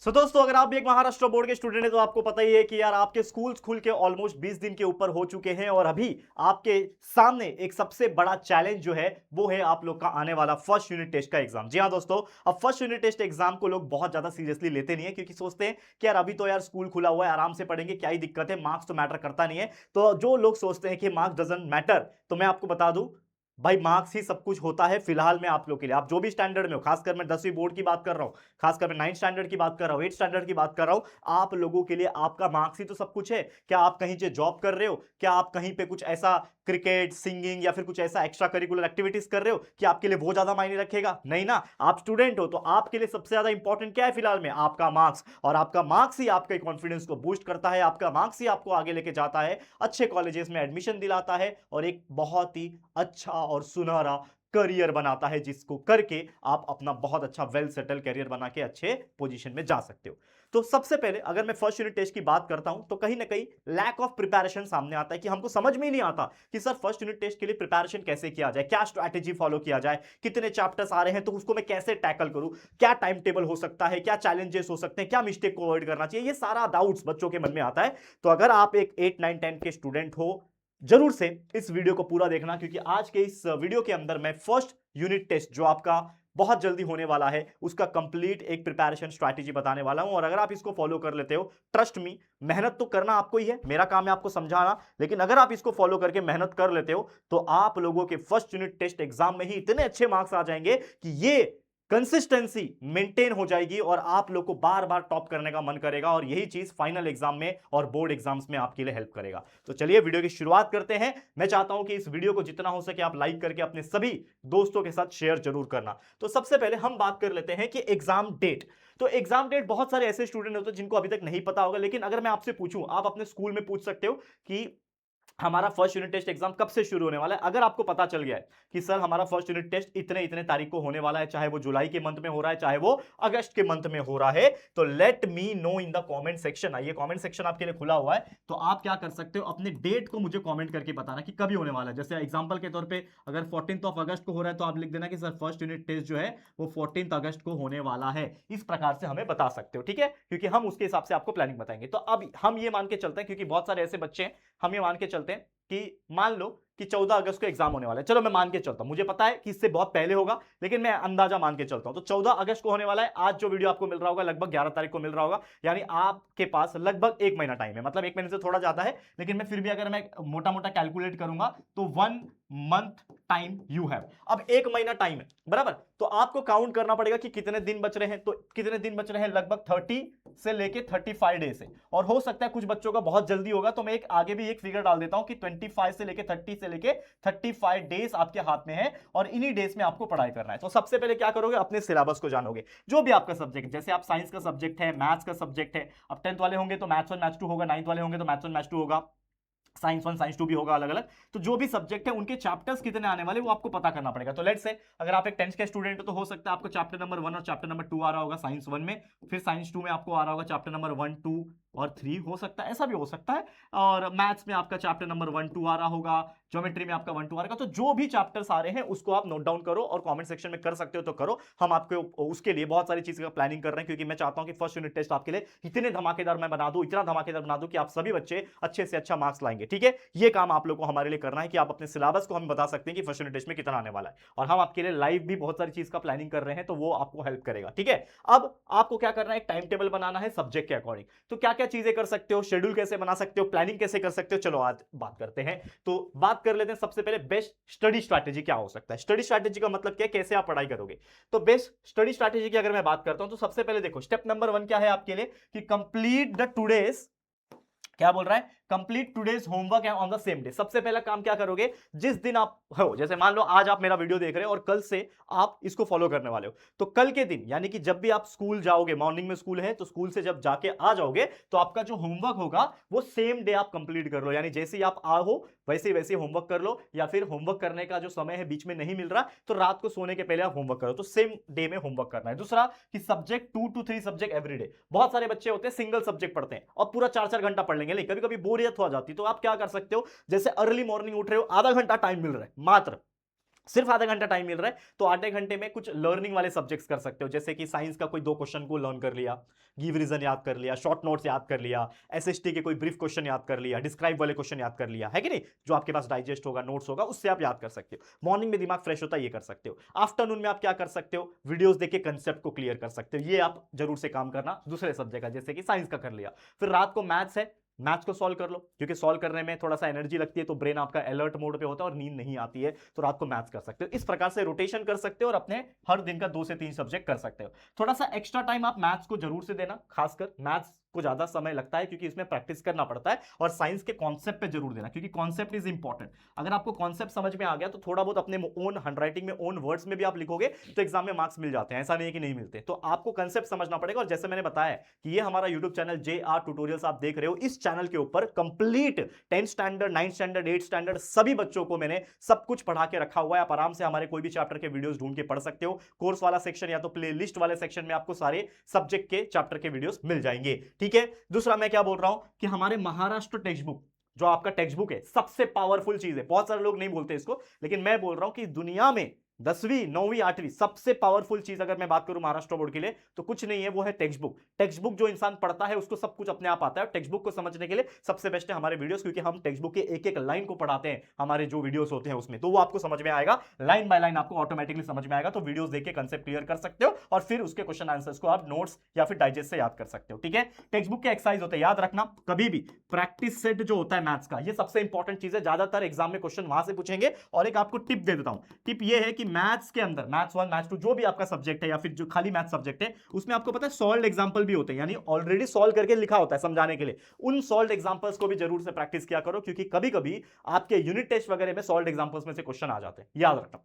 दोस्तों, अगर आप भी एक महाराष्ट्र बोर्ड के स्टूडेंट हैं तो आपको पता ही है कि यार आपके स्कूल्स खुल के ऑलमोस्ट 20 दिन के ऊपर हो चुके हैं और अभी आपके सामने एक सबसे बड़ा चैलेंज जो है वो है आप लोग का आने वाला फर्स्ट यूनिट टेस्ट का एग्जाम। जी हां दोस्तों, अब फर्स्ट यूनिट टेस्ट एग्जाम को लोग बहुत ज्यादा सीरियसली लेते नहीं है क्योंकि सोचते हैं कि यार अभी तो यार स्कूल खुला हुआ है, आराम से पढ़ेंगे, क्या ही दिक्कत है, मार्क्स तो मैटर करता नहीं है। तो जो लोग सोचते हैं कि मार्क्स डजंट मैटर, तो मैं आपको बता दूं भाई, मार्क्स ही सब कुछ होता है फिलहाल में आप लोग के लिए। आप जो भी स्टैंडर्ड में हो, खासकर मैं 10वीं बोर्ड की बात कर रहा हूं, खासकर मैं 9th स्टैंडर्ड की बात कर रहा हूं, 8th स्टैंडर्ड की बात कर रहा हूं, आप लोगों के लिए आपका मार्क्स ही तो सब कुछ है। क्या आप कहीं से जॉब कर रहे हो, क्या आप कहीं पे कुछ ऐसा क्रिकेट, सिंगिंग या फिर कुछ ऐसा एक्स्ट्रा करिकुलर एक्टिविटीज कर रहे हो कि आपके लिए वो ज्यादा मायने रखेगा? नहीं ना। आप स्टूडेंट हो तो आपके लिए सबसे ज्यादा इंपॉर्टेंट क्या है फिलहाल में? आपका मार्क्स। और आपका मार्क्स ही आपके कॉन्फिडेंस को बूस्ट करता है, आपका मार्क्स ही आपको आगे लेके जाता है, अच्छे कॉलेजेस में एडमिशन दिलाता है और एक बहुत ही अच्छा और सुनहरा करियर बनाता है, जिसको करके आप अपना बहुत अच्छा वेल सेटल करियर बना के अच्छे पोजीशन में जा सकते हो। तो सबसे पहले अगर मैं फर्स्ट यूनिट टेस्ट की बात करता हूं तो कहीं ना कहीं लैक ऑफ प्रिपरेशन सामने आता है कि हमको समझ में ही नहीं आता कि सर फर्स्ट यूनिट टेस्ट के लिए प्रिपरेशन कैसे किया जाए, क्या स्ट्रैटेजी फॉलो किया जाए, कितने चैप्टर्स आ रहे हैं तो उसको मैं कैसे टैकल करूं, क्या टाइम टेबल हो सकता है, क्या चैलेंजेस हो सकते हैं, क्या मिस्टेक को अवॉइड करना चाहिए। ये सारा डाउट्स बच्चों के मन में आता है। तो अगर आप एक 8 9 10 के स्टूडेंट हो, जरूर से इस वीडियो को पूरा देखना, क्योंकि आज के इस वीडियो के अंदर मैं फर्स्ट यूनिट टेस्ट जो आपका बहुत जल्दी होने वाला है उसका कंप्लीट एक प्रिपरेशन स्ट्रैटेजी बताने वाला हूं। और अगर आप इसको फॉलो कर लेते हो, ट्रस्ट मी, मेहनत तो करना आपको ही है, मेरा काम है आपको समझाना, लेकिन अगर आप इसको फॉलो करके मेहनत कर लेते हो तो आप लोगों के फर्स्ट यूनिट टेस्ट एग्जाम में ही इतने अच्छे मार्क्स आ जाएंगे कि ये कंसिस्टेंसी मेंटेन हो जाएगी और आप लोग को बार बार टॉप करने का मन करेगा और यही चीज फाइनल एग्जाम में और बोर्ड एग्जाम्स में आपके लिए हेल्प करेगा। तो चलिए वीडियो की शुरुआत करते हैं। मैं चाहता हूं कि इस वीडियो को जितना हो सके आप लाइक करके अपने सभी दोस्तों के साथ शेयर जरूर करना। तो सबसे पहले हम बात कर लेते हैं कि एग्जाम डेट। तो एग्जाम डेट बहुत सारे ऐसे स्टूडेंट होते हैं जिनको अभी तक नहीं पता होगा, लेकिन अगर मैं आपसे पूछूं, आप अपने स्कूल में पूछ सकते हो कि हमारा फर्स्ट यूनिट टेस्ट एग्जाम कब से शुरू होने वाला है। अगर आपको पता चल गया है कि सर हमारा फर्स्ट यूनिट टेस्ट इतने इतने तारीख को होने वाला है, चाहे वो जुलाई के मंथ में हो रहा है चाहे वो अगस्त के मंथ में हो रहा है, तो let me know in the comment section. आइए, कमेंट सेक्शन आपके लिए खुला हुआ है, तो आप क्या कर सकते हो, अपने डेट को मुझे कमेंट करके बताना कि कभी होने वाला है। जैसे एग्जांपल के तौर पे अगर 14 अगस्त को हो रहा है तो आप लिख देना कि सर फर्स्ट यूनिट टेस्ट जो है वो 14 अगस्त को होने वाला है। इस प्रकार से हमें बता सकते हो, ठीक है, क्योंकि हम उसके हिसाब से आपको प्लानिंग बताएंगे। तो अब हम ये मान के चलते हैं, क्योंकि बहुत सारे ऐसे बच्चे हैं, हम ये मान के चलते हैं कि मान लो कि 14 अगस्त को एग्जाम होने वाला है। चलो मैं मान के चलता हूं, मुझे पता है कि इससे बहुत पहले होगा, लेकिन मैं अंदाजा मान के चलता हूं। तो 14 अगस्त को होने वाला है। आज जो वीडियो आपको मिल रहा होगा लगभग 11 तारीख को मिल रहा होगा, यानी आपके पास लगभग एक महीना टाइम है। मतलब एक महीने से थोड़ा ज्यादा है, लेकिन मैं फिर भी अगर मैं मोटा मोटा कैलकुलेट करूंगा तो 1 मंथ टाइम यू हैव। अब एक महीना टाइम है, बराबर। तो आपको काउंट करना पड़ेगा कि कितने दिन बच रहे हैं। तो कितने दिन बच रहे हैं? लगभग 30 से लेके 35 डेज है। और हो सकता है कुछ बच्चों का बहुत जल्दी होगा, तो मैं एक आगे भी एक फिगर डाल देता हूं कि 25 से लेके 30 से लेके 35 डेज आपके हाथ में है और इन्हीं डेज में आपको पढ़ाई करना है। तो सबसे पहले क्या करोगे, अपने सिलेबस को जानोगे। जो भी आपका सब्जेक्ट, जैसे आप साइंस का सब्जेक्ट है, मैथ्स का सब्जेक्ट है, अब 10th वाले होंगे तो मैथ्स 1 मैथ्स 2 होगा, 9th वाले होंगे तो मैथ्स 1 मैथ्स 2 होगा, साइंस 1 साइंस 2 भी होगा अलग अलग। तो जो भी सब्जेक्ट है उनके चैप्टर्स कितने आने वाले वो आपको पता करना पड़ेगा। तो लेट्स से अगर आप एक 10th के स्टूडेंट हो तो हो सकता है आपको चैप्टर नंबर 1 और चैप्टर नंबर 2 आ रहा होगा साइंस 1 में, फिर साइंस 2 में आपको आ रहा होगा चैप्टर नंबर 1 2 और 3, हो सकता है ऐसा भी हो सकता है। और मैथ्स में आपका चैप्टर नंबर 1 2 आ रहा होगा, ज्योमेट्री में आपका 1 2 आ रहा होगा। तो जो भी चैप्टर्स आ रहे हैं उसको आप नोट डाउन करो और कमेंट सेक्शन में कर सकते हो तो करो। हम आपको उसके लिए बहुत सारी चीजें का प्लानिंग कर रहे हैं, क्योंकि मैं चाहता हूं कि फर्स्ट यूनिट टेस्ट आपके लिए इतने धमाकेदार मैं बना दूं, इतना धमाकेदार बना दूं कि आप सभी बच्चे अच्छे से अच्छा मार्क्स लाएंगे। ठीक है, ये काम आप लोग को हमारे लिए करना है कि आप अपने सिलेबस को हमें बता सकते हैं कि फर्स्ट यूनिट टेस्ट में कितना आने वाला है, और हम आपके लिए लाइव भी बहुत सारी चीज का प्लानिंग कर रहे हैं, तो वो आपको हेल्प करेगा। ठीक है, अब आपको क्या करना है, एक टाइम टेबल बनाना है सब्जेक्ट के अकॉर्डिंग। तो क्या क्या चीजें कर सकते हो, शेड्यूल कैसे बना सकते हो, प्लानिंग कैसे कर सकते हो, चलो आज बात करते हैं। तो बात कर लेते हैं सबसे पहले बेस्ट स्टडी स्ट्रैटेजी क्या हो सकता है। स्टडी स्ट्रैटेजी का मतलब क्या है, कैसे आप पढ़ाई करोगे। तो बेस्ट स्टडी स्ट्रैटेजी की अगर मैं बात करता हूं तो सबसे पहले देखो, स्टेप नंबर 1 क्या है आपके लिए कि कंप्लीट द टुडेज, क्या बोल रहा है, complete today's homework on the same day. सबसे पहला काम क्या करोगे, जिस दिन आप हो, जैसे मान लो आज आप मेरा वीडियो देख रहे हो और कल से आप इसको फॉलो करने वाले हो, तो कल के दिन यानी कि जब भी आप स्कूल जाओगे, मॉर्निंग में स्कूल है तो स्कूल से जब जाके आ जाओगे तो आपका जो होमवर्क होगा वो सेम डे आप कंप्लीट कर लो। यानी जैसे ही आप आओ वैसे वैसे होमवर्क कर लो, या फिर होमवर्क करने का जो समय है बीच में नहीं मिल रहा तो रात को सोने के पहले आप होमवर्क करो, तो सेम डे में होमवर्क करना है। दूसरा कि subject 2 to 3 subject every day. बहुत सारे बच्चे होते हैं सिंगल सब्जेक्ट पढ़ते हैं और पूरा 4 4 घंटा पढ़ लेंगे, लेकिन कभी कभी बोरियत हो जाती है, तो आप क्या कर सकते हो, जैसे अर्ली मॉर्निंग उठ रहे हो, आधा घंटा टाइम मिल रहा है मात्र, सिर्फ आधा घंटा टाइम मिल रहा है, तो आधे घंटे में कुछ लर्निंग वाले सब्जेक्ट्स कर सकते हो, जैसे कि साइंस का कोई 2 क्वेश्चन को लर्न कर लिया, गिव रीजन याद कर लिया, शॉर्ट नोट्स याद कर लिया, एसएसटी के कोई ब्रीफ क्वेश्चन याद कर लिया, डिस्क्राइब वाले क्वेश्चन याद कर लिया, है कि नहीं? जो आपके पास डाइजेस्ट होगा, नोट्स होगा, उससे आप याद कर सकते हो। मॉर्निंग में दिमाग फ्रेश होता है, ये कर सकते हो। आफ्टरनून में आप क्या कर सकते हो? वीडियोस देख के कंसेप्ट को क्लियर कर सकते हो। ये आप जरूर से काम करना दूसरे सब्जेक्ट का, जैसे कि साइंस का कर लिया। फिर रात को मैथ्स है, मैथ्स को सॉल्व कर लो, क्योंकि सॉल्व करने में थोड़ा सा एनर्जी लगती है, तो ब्रेन आपका अलर्ट मोड पे होता है और नींद नहीं आती है, तो रात को मैथ्स कर सकते हो। इस प्रकार से रोटेशन कर सकते हो और अपने हर दिन का 2 से 3 सब्जेक्ट कर सकते हो। थोड़ा सा एक्स्ट्रा टाइम आप मैथ्स को जरूर से देना, खासकर मैथ्स को ज्यादा समय लगता है क्योंकि इसमें प्रैक्टिस करना पड़ता है, और साइंस के कॉन्सेप्ट पे जरूर देना, क्योंकि कॉन्सेप्ट इज इंपॉर्टेंट। अगर आपको कॉन्सेप्ट समझ में आ गया तो थोड़ा बहुत अपने ओन हैंडराइटिंग में, ओन वर्ड्स में भी आप लिखोगे तो एग्जाम में मार्क्स मिल जाते हैं, ऐसा नहीं है कि नहीं मिलते। तो आपको कॉन्सेप्ट समझना पड़ेगा। और जैसे मैंने बताया कि ये हमारा यूट्यूब चैनल JR ट्यूटोरियल्स आप देख रहे हो, इस चैनल के ऊपर complete 10th standard, 9th standard, 8th standard सभी बच्चों को मैंने सब कुछ पढ़ा के रखा हुआ है। आप आराम से हमारे कोई भी चैप्टर के वीडियोस ढूंढ के पढ़ सकते हो। कोर्स वाला सेक्शन या तो प्लेलिस्ट वाले सेक्शन में आपको सारे सब्जेक्ट के चैप्टर के वीडियोस मिल जाएंगे, ठीक है। दूसरा मैं क्या बोल रहा हूं कि हमारे महाराष्ट्र टेक्स्ट बुक, जो आपका टेक्स्ट बुक है, सबसे पावरफुल चीज है। बहुत सारे लोग नहीं बोलते इसको, लेकिन मैं बोल रहा हूं कि दुनिया में 10वीं, 9वीं, 8वीं सबसे पावरफुल चीज अगर मैं बात करूं महाराष्ट्र बोर्ड के लिए, तो कुछ नहीं है, वो है टेक्स्ट बुक। टेक्स्ट बुक जो इंसान पढ़ता है उसको सब कुछ अपने आप आता है। टेक्स्ट बुक को समझने के लिए सबसे बेस्ट है हमारे वीडियोस, क्योंकि हम टेक्स्ट बुक के एक एक लाइन को पढ़ाते हैं हमारे जो वीडियोस होते हैं उसमें, तो वो आपको समझ में आएगा, लाइन बाय लाइन आपको ऑटोमेटिकली समझ में आएगा। तो वीडियोस देख के कंसेप्ट क्लियर कर सकते हो और फिर उसके क्वेश्चन आंसर्स को आप नोट्स या फिर डाइजेस्ट से याद कर सकते हो, ठीक है। टेक्स्ट बुक के एक्सरसाइज होते हैं, याद रखना कभी भी प्रैक्टिस सेट जो होता है मैथ्स का, ये सबसे इंपॉर्टेंट चीज है। ज्यादातर एग्जाम में क्वेश्चन वहां से पूछेंगे। और एक आपको टिप दे देता हूं, टिप ये है कि मैथ्स के अंदर, मैथ्स 1, मैथ्स 2 जो भी आपका सब्जेक्ट है या फिर जो खाली मैथ्स सब्जेक्ट है, उसमें आपको पता है सॉल्व एग्जांपल भी होते हैं, यानी ऑलरेडी सॉल्व करके लिखा होता है समझाने के लिए। उन सॉल्व एग्जांपल्स को भी जरूर से प्रैक्टिस किया करो, क्योंकि कभी कभी आपके यूनिट टेस्ट वगैरह में सॉल्व एग्जांपल्स में से क्वेश्चन आ जाते हैं, याद रखना।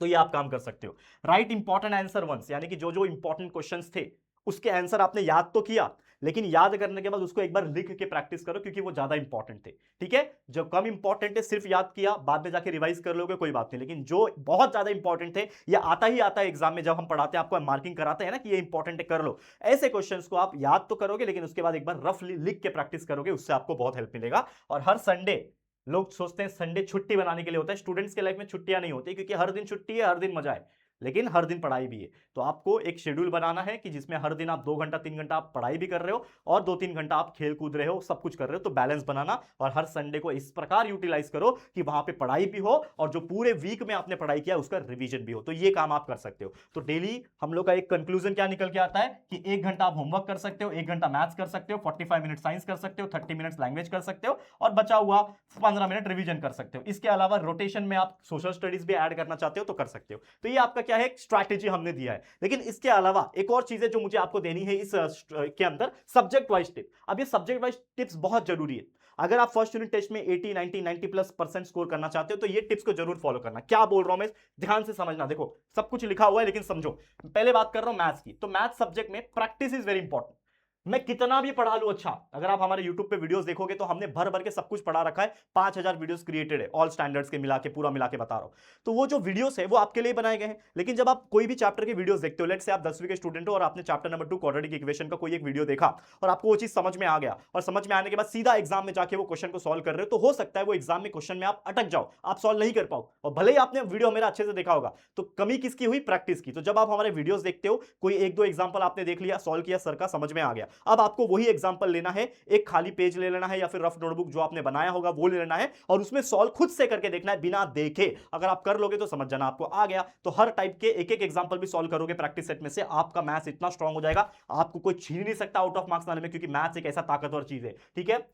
तो ये आप काम कर सकते हो। राइट इंपॉर्टेंट आंसर वंस, यानी कि जो जो इंपॉर्टेंट क्वेश्चंस थे उसके आंसर आपने याद तो किया, लेकिन याद करने के बाद उसको एक बार लिख के प्रैक्टिस करो, क्योंकि वो ज्यादा इंपॉर्टेंट थे, ठीक है। जो कम इंपॉर्टेंट है सिर्फ याद किया, बाद में जाके रिवाइज कर लोगे कोई बात नहीं, लेकिन जो बहुत ज्यादा इंपॉर्टेंट थे, ये आता ही आता है एग्जाम में, जब हम पढ़ाते हैं आपको मार्किंग कराते हैं ना कि ये इंपॉर्टेंट है, कर लो। ऐसे क्वेश्चंस को आप याद तो करोगे, लेकिन उसके बाद एक बार रफली लिख के प्रैक्टिस करोगे, उससे आपको बहुत हेल्प मिलेगा। और हर संडे, लोग सोचते हैं संडे छुट्टी बनाने के लिए होता है, स्टूडेंट्स के लाइफ में छुट्टियां नहीं होती, क्योंकि हर दिन छुट्टी है, हर दिन मजा है, लेकिन हर दिन पढ़ाई भी है। तो आपको एक शेड्यूल बनाना है कि जिसमें हर दिन आप 2 घंटा 3 घंटा आप पढ़ाई भी कर रहे हो और 2-3 घंटा आप खेल कूद रहे हो, सब कुछ कर रहे हो, तो बैलेंस बनाना। और हर संडे को इस प्रकार यूटिलाइज करो कि वहां पे पढ़ाई भी हो और जो पूरे वीक में आपने पढ़ाई किया उसका रिवीजन भी हो। तो ये काम आप कर सकते हो। तो डेली हम लोग का एक कंक्लूजन क्या निकल के आता है कि 1 घंटा आप होमवर्क कर सकते हो, 1 घंटा मैथ्स कर सकते हो, 45 मिनट साइंस कर सकते हो, 30 मिनट लैंग्वेज कर सकते हो, और बचा हुआ 15 मिनट रिवीजन कर सकते हो। इसके अलावा रोटेशन में आप सोशल स्टडीज भी ऐड करना चाहते हो तो कर सकते हो। तो ये आपका क्या है, स्ट्रैटेजी हमने दिया है। लेकिन इसके अलावा एक और चीज है जो मुझे आपको देनी है इस के अंदर, सब्जेक्ट वाइज टिप। अब ये सब्जेक्ट वाइज टिप्स बहुत जरूरी है। अगर आप फर्स्ट यूनिट टेस्ट में 80, 90, 90+ % स्कोर करना चाहते हो तो ये टिप्स को जरूर फॉलो करना। क्या बोल रहा हूं मैं, ध्यान से समझना। देखो सब कुछ लिखा हुआ है, लेकिन समझो। पहले बात कर रहा हूं मैथ्स की, तो मैथ्स सब्जेक्ट में प्रैक्टिस इज वेरी इंपॉर्टेंट। मैं कितना भी पढ़ा लूं, अच्छा अगर आप हमारे YouTube पे वीडियोस देखोगे तो हमने भर भर के सब कुछ पढ़ा रखा है। 5000 वीडियोस क्रिएटेड है, ऑल स्टैंडर्ड्स के मिला के, पूरा मिला के बता रहा हूं। तो वो जो वीडियोस है वो आपके लिए बनाए गए हैं। लेकिन जब आप कोई भी चैप्टर के वीडियोस देखते हो, लेट से आप 10वीं के स्टूडेंट हो और आपने चैप्टर नंबर 2 क्वाड्रेटिक इक्वेशन का कोई एक वीडियो देखा और आपको वो चीज समझ में आ गया, और समझ में आने के बाद सीधा एग्जाम में जाके वो क्वेश्चन को सॉल्व कर रहे हो, तो हो सकता है वो एग्जाम में क्वेश्चन में आप अटक जाओ, आप सॉल्व नहीं कर पाओ। और भले ही आपने वीडियो मेरा अच्छे से देखा होगा, तो कमी किसकी हुई, प्रैक्टिस की। तो जब आप हमारे वीडियोस देखते हो, कोई 1-2 एग्जांपल आपने देख लिया, सॉल्व किया, सर का समझ में आ गया, अब आपको वही एग्जांपल लेना है, एक खाली पेज ले लेना है या फिर रफ नोटबुक जो आपने बनाया होगा वो ले लेना है, और उसमें सॉल्व खुद से करके देखना है बिना देखे। अगर आप कर लोगे तो समझ जाना आपको आ गया। तो हर टाइप के एक एक एग्जांपल भी सॉल्व करोगे प्रैक्टिस सेट में से, आपका मैथ्स इतना स्ट्रांग हो जाएगा, आपको कोई छीन नहीं सकता आउट ऑफ मार्क्स लाने में, क्योंकि मैथ्स एक ऐसा ताकतवर चीज है, ठीक है।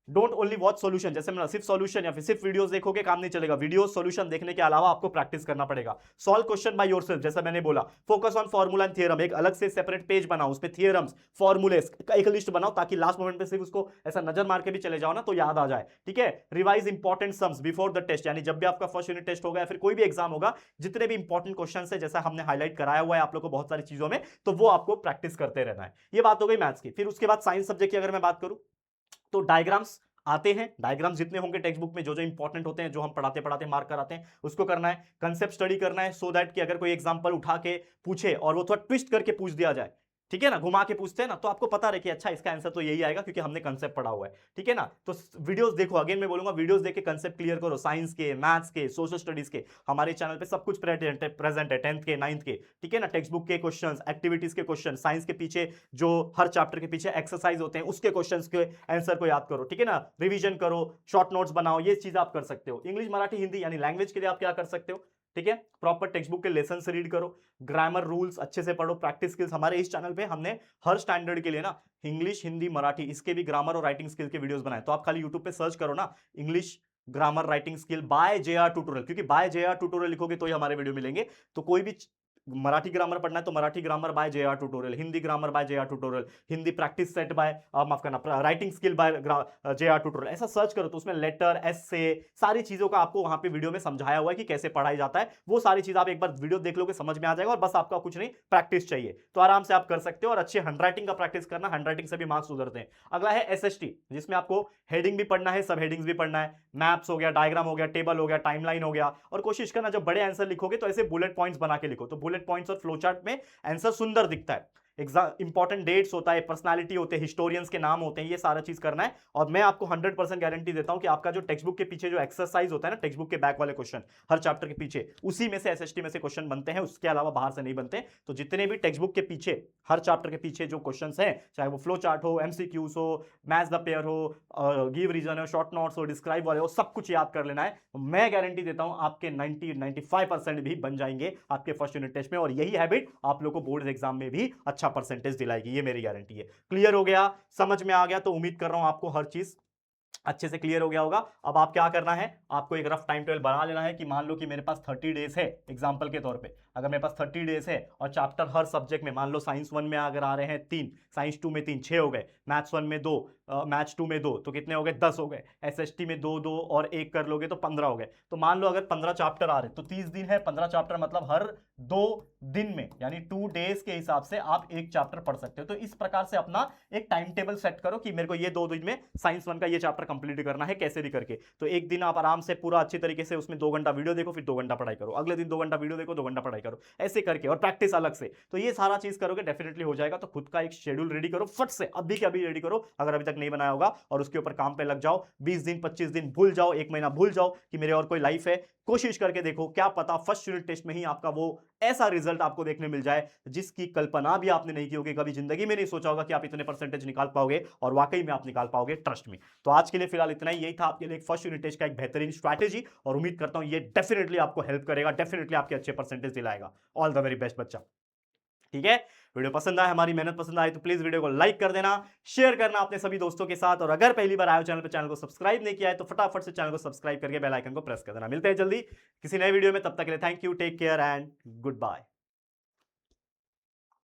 डोंट ओनली वॉच सॉल्यूशन, जैसे मैंने सिर्फ सॉल्यूशन या फिर सिर्फ वीडियोस देखोगे काम नहीं चलेगा। वीडियो सॉल्यूशन देखने के अलावा आपको प्रैक्टिस करना पड़ेगा। सॉल्व क्वेश्चन बाय योरसेल्फ, जैसा मैंने बोला। Focus on formula and theorem, एक अलग से सेपरेट पेज बनाओ, उसमें थ्योरम्स, फॉर्मूलेस एक लिस्ट बनाओ, ताकि लास्ट मोमेंट पे सिर्फ उसको ऐसा नजर मार के भी चले जाओ ना तो याद आ जाए, ठीक है। Revise important sums before the test, यानी जब भी आपका फर्स्ट यूनिट टेस्ट होगा या फिर कोई भी एग्जाम होगा, जितने भी इंपॉर्टेंट क्वेश्चन है, जैसा हमने हाईलाइट कराया हुआ है आप लोग को बहुत सारी चीजों में, तो वो आपको प्रैक्टिस करते रहना है। ये बात हो गई मैथ्स की। फिर उसके बाद साइंस सब्जेक्ट की अगर मैं बात करूं, तो डायग्राम्स आते हैं। डायग्राम जितने होंगे टेक्स्ट बुक में, जो जो इंपॉर्टेंट होते हैं, जो हम पढ़ाते पढ़ाते मार्क कराते हैं, उसको करना है। कंसेप्ट स्टडी करना है, सो दैट कि अगर कोई एग्जांपल उठा के पूछे और वो थोड़ा ट्विस्ट करके पूछ दिया जाए, ठीक है ना, घुमा के पूछते हैं ना, तो आपको पता रहे कि अच्छा इसका आंसर तो यही आएगा क्योंकि हमने कंसेप्ट पढ़ा हुआ है। ठीक है ना, तो वीडियोस देखो, अगेन मैं बोलूंगा वीडियोस देख के कंसेप्ट क्लियर करो, साइंस के, मैथ्स के, सोशल स्टडीज के, हमारे चैनल पे सब कुछ प्रेजेंट है 10th के 9th के। ठीक है ना, टेक्स्ट बुक के क्वेश्चंस, एक्टिविटीज के क्वेश्चन, साइंस के पीछे जो हर चैप्टर के पीछे एक्सरसाइज होते हैं उसके क्वेश्चंस के आंसर को याद करो। ठीक है ना, रिवीजन करो, शॉर्ट नोट्स बनाओ, ये चीज आप कर सकते हो। इंग्लिश, मराठी, हिंदी यानी लैंग्वेज के लिए आप क्या कर सकते हो, ठीक है, प्रॉपर टेक्स्ट बुक के लेसन से रीड करो, ग्रामर रूल्स अच्छे से पढ़ो, प्रैक्टिस स्किल्स। हमारे इस चैनल पे हमने हर स्टैंडर्ड के लिए ना इंग्लिश, हिंदी, मराठी, इसके भी ग्रामर और राइटिंग स्किल के वीडियोस बनाए। तो आप खाली यूट्यूब पे सर्च करो ना, English grammar writing skill by JR tutorial, क्योंकि बाय JR ट्यूटोरियल लिखोगे तो ही हमारे वीडियो मिलेंगे। तो कोई भी मराठी ग्रामर पढ़ना है तो Marathi grammar by JR tutorial, Hindi grammar by JR tutorial, Hindi practice set by माफ करना writing skill by JR tutorial, ऐसा सर्च करो तो उसमें लेटर, एस्से, सारी चीजों का आपको वहां पे वीडियो में समझाया हुआ है कि कैसे पढ़ाई जाता है। वो सारी चीज आप एक बार वीडियो देख लोगे, समझ में आ जाएगा, और बस आपका कुछ नहीं, प्रैक्टिस चाहिए तो आराम से आप कर सकते हो। और अच्छे हैंडराइटिंग का प्रैक्टिस करना, हैंडराइटिंग से भी मार्क्स सुधरते हैं। अगला है SST, जिसमें आपको हेडिंग भी पढ़ना है, सब हेडिंग्स भी पढ़ना है, मैप्स हो गया, डायग्राम हो गया, टेबल हो गया, टाइमलाइन हो गया। और कोशिश करना जब बड़े आंसर लिखोगे तो ऐसे बुलेट पॉइंट्स बना के लिखो, तो बुलेट पॉइंट्स और फ्लो चार्ट में आंसर सुंदर दिखता है। इंपॉर्टेंट डेट्स होता है, पर्सनालिटी होते हैं, हिस्टोरियंस के नाम होते हैं, ये सारा चीज करना है। और मैं आपको 100% गारंटी देता हूं कि आपका जो टेक्स्ट बुक के पीछे जो एक्सरसाइज होता है ना, टेक्स्ट बुक के बैक वाले क्वेश्चन हर चैप्टर के पीछे, उसी में से SST में से क्वेश्चन बनते हैं, उसके अलावा बाहर से नहीं बनते। तो जितने भी टेक्स्ट बुक के पीछे हर चैप्टर के पीछे जो क्वेश्चन हैं, चाहे वो फ्लो चार्ट हो, MCQs हो, मैच द पेयर हो, गिव रीजन हो, शॉर्ट नोट्स हो, डिस्क्राइब वाले हो, सब कुछ याद कर लेना है। मैं गारंटी देता हूं आपके 90-95% भी बन जाएंगे आपके फर्स्ट यूनिट टेस्ट में, और यही हैबिट आप लोग को बोर्ड एग्जाम में भी अच्छा परसेंटेज दिलाएगी, ये मेरी गारंटी है। क्लियर हो गया, समझ में आ गया, तो उम्मीद कर रहा हूं आपको हर चीज अच्छे से क्लियर हो गया होगा। अब आप क्या करना है, आपको एक रफ टाइम टेबल बना लेना है कि मान लो कि मेरे पास 30 डेज है, एग्जांपल के तौर पे अगर मेरे पास 30 डेज है और चैप्टर हर सब्जेक्ट में, मान लो साइंस 1 में अगर आ रहे हैं 3, साइंस 2 में 3, 6 हो गए, मैथ्स 1 में 2, मैथ्स 2 में 2, तो कितने हो गए, 10 हो गए। SST में 2-2 और 1 कर लोगे तो 15 हो गए। तो मान लो अगर 15 चैप्टर आ रहे तो 30 दिन है, 15 चैप्टर मतलब हर 2 दिन में, यानी 2 डेज के हिसाब से आप एक चैप्टर पढ़ सकते हो। तो इस प्रकार से अपना एक टाइम टेबल सेट करो कि मेरे को ये 2 दिन में साइंस 1 का ये चैप्टर कंप्लीट करना है, कैसे भी करके। तो एक दिन आप आराम से पूरा अच्छी तरीके से उसमें 2 घंटा वीडियो देखो, फिर 2 घंटा पढ़ाई करो, अगले दिन 2 घंटा वीडियो देखो, 2 घंटा पढ़ाई करो, ऐसे करके, और प्रैक्टिस अलग से। तो ये सारा चीज करोगे डेफिनेटली हो जाएगा। तो खुद का एक शेड्यूल रेडी करो, फट से अभी के अभी रेडी करो अगर अभी तक नहीं बनाया होगा, और उसके ऊपर काम पे लग जाओ। 20 दिन 25 दिन भूल जाओ, 1 महीना भूल जाओ कि मेरे और कोई लाइफ है। कोशिश करके देखो, क्या पता फर्स्ट यूनिट टेस्ट में ही आपका वो ऐसा रिजल्ट आपको देखने मिल जाए जिसकी कल्पना भी आपने नहीं की होगी, कभी जिंदगी में नहीं सोचा होगा कि आप इतने परसेंटेज निकाल पाओगे, और वाकई में आप निकाल पाओगे, ट्रस्ट में। तो आज के लिए फिलहाल इतना ही, यही था आपके लिए फर्स्ट यूनिट टेस्ट का एक बेहतरीन स्ट्रैटेजी, और उम्मीद करता हूं ये डेफिनेटली आपको हेल्प करेगा, डेफिनेटली आपके अच्छे परसेंटेज दिलाएगा। ऑल द वेरी बेस्ट बच्चा। ठीक है, वीडियो पसंद आए, हमारी मेहनत पसंद आए तो प्लीज वीडियो को लाइक कर देना, शेयर करना अपने सभी दोस्तों के साथ, और अगर पहली बार आए हो चैनल पे, चैनल को सब्सक्राइब नहीं किया है तो फटाफट से चैनल को सब्सक्राइब करके बेल आइकन को प्रेस कर देना। मिलते हैं जल्दी किसी नए वीडियो में, तब तक के लिए thank you, take care and good bye.